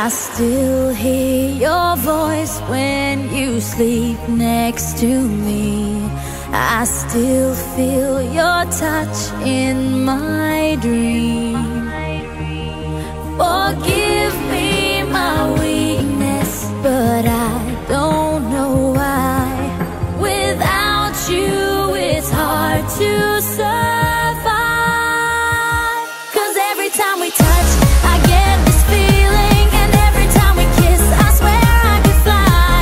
I still hear your voice when you sleep next to me. I still feel your touch in my dream. Forgive me my weakness, but I don't know why. Without you, it's hard to survive. 'Cause every time we touch, I get this feeling, and every time we kiss, I swear I could fly.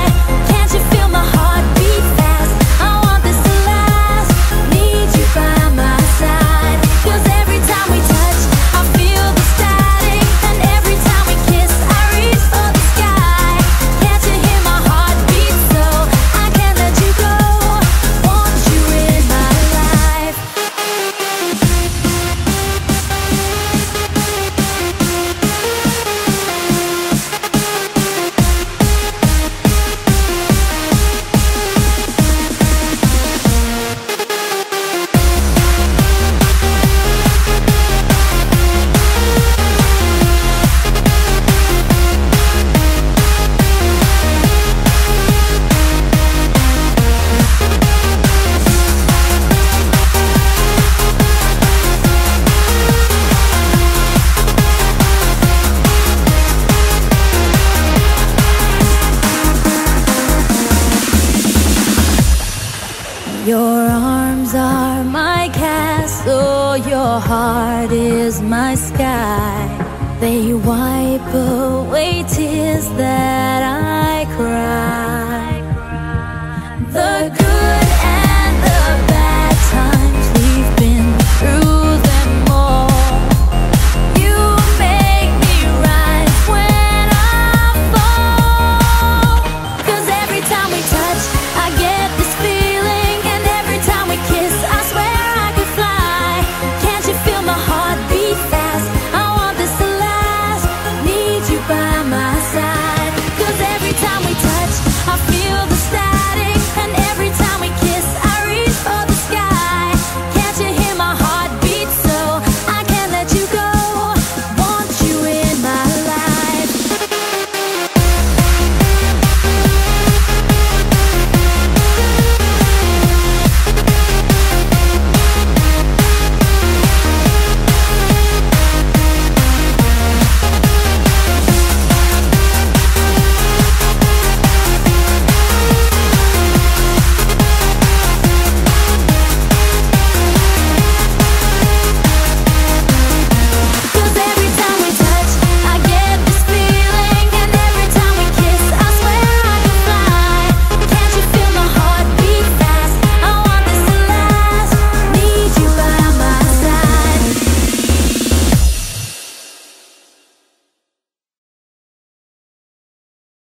Can't you feel my heart beat fast? I want this to last. Need you by my side. 'Cause every time we touch, I feel the static, and every time we kiss, I reach for the sky. Can't you hear my heart beat? So I can't let you go. Want you in my life. Your arms are my castle, your heart is my sky. They wipe away tears that I cry.